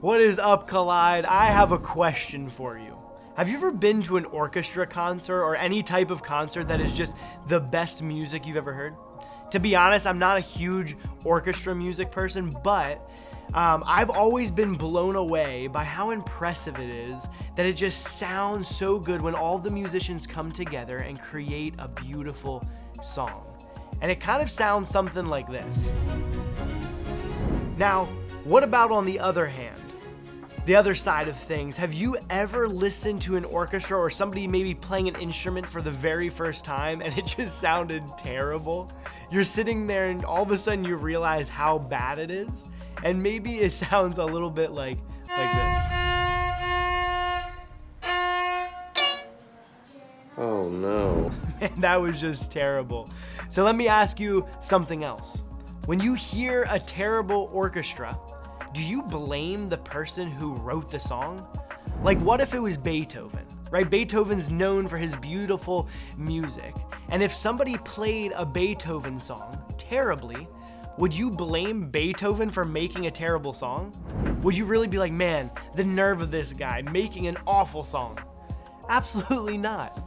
What is up, Collide? I have a question for you. Have you ever been to an orchestra concert or any type of concert that is just the best music you've ever heard? To be honest, I'm not a huge orchestra music person, but I've always been blown away by how impressive it is that it just sounds so good when all the musicians come together and create a beautiful song. And it kind of sounds something like this. Now, what about on the other hand? The other side of things, have you ever listened to an orchestra or somebody maybe playing an instrument for the very first time and it just sounded terrible? You're sitting there and all of a sudden you realize how bad it is, and maybe it sounds a little bit like this. Oh no. Man, that was just terrible. So let me ask you something else. When you hear a terrible orchestra, do you blame the person who wrote the song? Like, what if it was Beethoven, right? Beethoven's known for his beautiful music. And if somebody played a Beethoven song terribly, would you blame Beethoven for making a terrible song? Would you really be like, man, the nerve of this guy making an awful song? Absolutely not.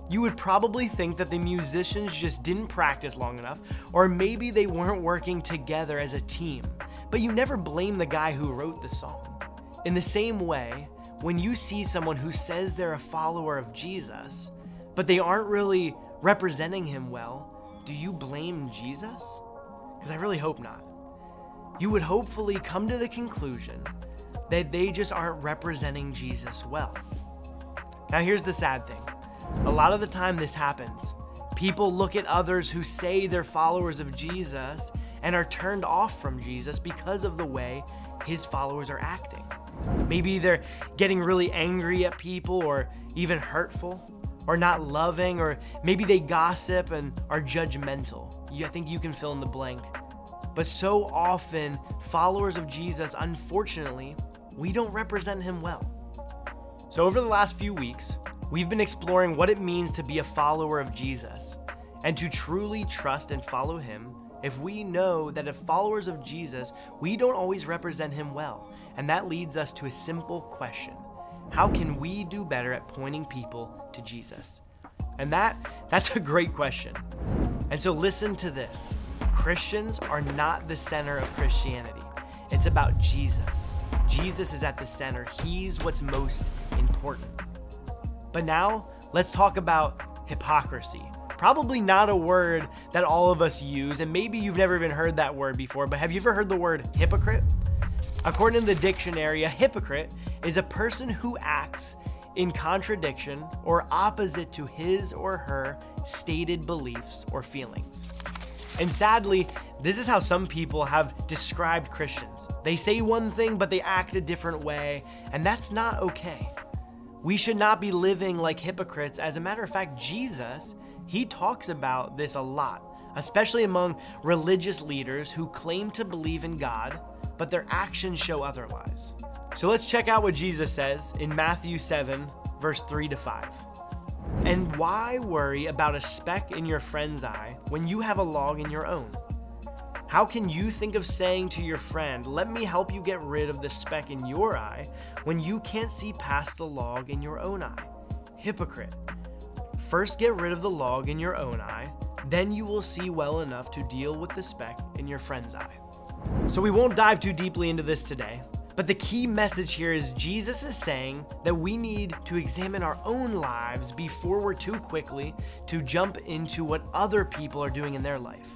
You would probably think that the musicians just didn't practice long enough, or maybe they weren't working together as a team. But you never blame the guy who wrote the song. In the same way, when you see someone who says they're a follower of Jesus, but they aren't really representing him well, do you blame Jesus? Because I really hope not. You would hopefully come to the conclusion that they just aren't representing Jesus well. Now here's the sad thing. A lot of the time this happens. People look at others who say they're followers of Jesus and are turned off from Jesus because of the way his followers are acting. Maybe they're getting really angry at people, or even hurtful, or not loving, or maybe they gossip and are judgmental. I think you can fill in the blank. But so often, followers of Jesus, unfortunately, we don't represent him well. So over the last few weeks, we've been exploring what it means to be a follower of Jesus and to truly trust and follow him. If we know that as followers of Jesus, we don't always represent him well. And that leads us to a simple question. How can we do better at pointing people to Jesus? And that's a great question. And so listen to this. Christians are not the center of Christianity. It's about Jesus. Jesus is at the center. He's what's most important. But now let's talk about hypocrisy. Probably not a word that all of us use, and maybe you've never even heard that word before, but have you ever heard the word hypocrite? According to the dictionary, a hypocrite is a person who acts in contradiction or opposite to his or her stated beliefs or feelings. And sadly, this is how some people have described Christians. They say one thing, but they act a different way, and that's not okay. We should not be living like hypocrites. As a matter of fact, Jesus, he talks about this a lot, especially among religious leaders who claim to believe in God, but their actions show otherwise. So let's check out what Jesus says in Matthew 7, verse 3-5. And why worry about a speck in your friend's eye when you have a log in your own? How can you think of saying to your friend, let me help you get rid of the speck in your eye, when you can't see past the log in your own eye? Hypocrite. First get rid of the log in your own eye, then you will see well enough to deal with the speck in your friend's eye. So we won't dive too deeply into this today, but the key message here is Jesus is saying that we need to examine our own lives before we're too quickly to jump into what other people are doing in their life.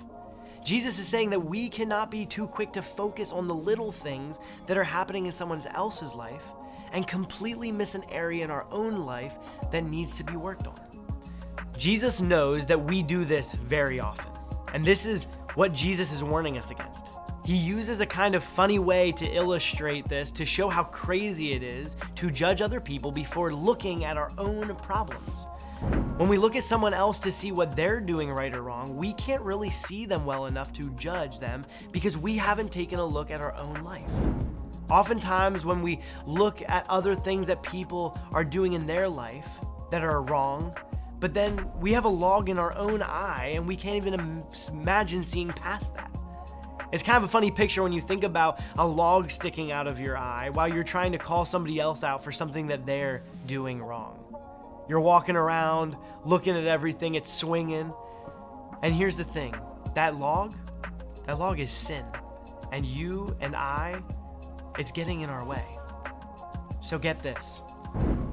Jesus is saying that we cannot be too quick to focus on the little things that are happening in someone else's life and completely miss an area in our own life that needs to be worked on. Jesus knows that we do this very often, and this is what Jesus is warning us against. He uses a kind of funny way to illustrate this to show how crazy it is to judge other people before looking at our own problems. When we look at someone else to see what they're doing right or wrong, we can't really see them well enough to judge them because we haven't taken a look at our own life. Oftentimes when we look at other things that people are doing in their life that are wrong, but then we have a log in our own eye and we can't even imagine seeing past that. It's kind of a funny picture when you think about a log sticking out of your eye while you're trying to call somebody else out for something that they're doing wrong. You're walking around, looking at everything, it's swinging. And here's the thing, that log is sin. And you and I, it's getting in our way. So get this,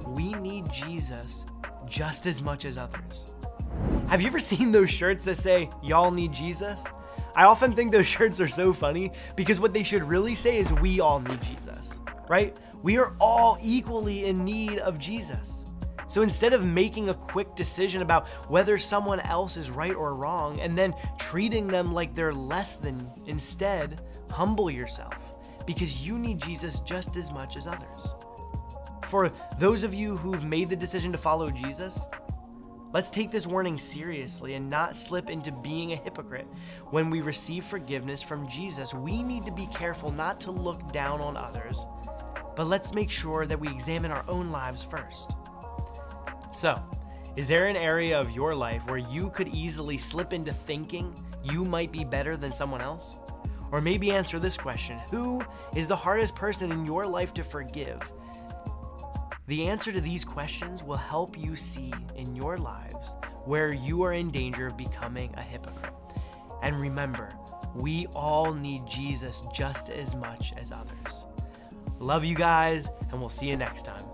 we need Jesus just as much as others. Have you ever seen those shirts that say, "Y'all need Jesus"? I often think those shirts are so funny because what they should really say is we all need Jesus, right? We are all equally in need of Jesus. So instead of making a quick decision about whether someone else is right or wrong and then treating them like they're less than, instead, humble yourself because you need Jesus just as much as others. For those of you who've made the decision to follow Jesus, let's take this warning seriously and not slip into being a hypocrite. When we receive forgiveness from Jesus, we need to be careful not to look down on others, but let's make sure that we examine our own lives first. So, is there an area of your life where you could easily slip into thinking you might be better than someone else? Or maybe answer this question, who is the hardest person in your life to forgive? The answer to these questions will help you see in your lives where you are in danger of becoming a hypocrite. And remember, we all need Jesus just as much as others. Love you guys, and we'll see you next time.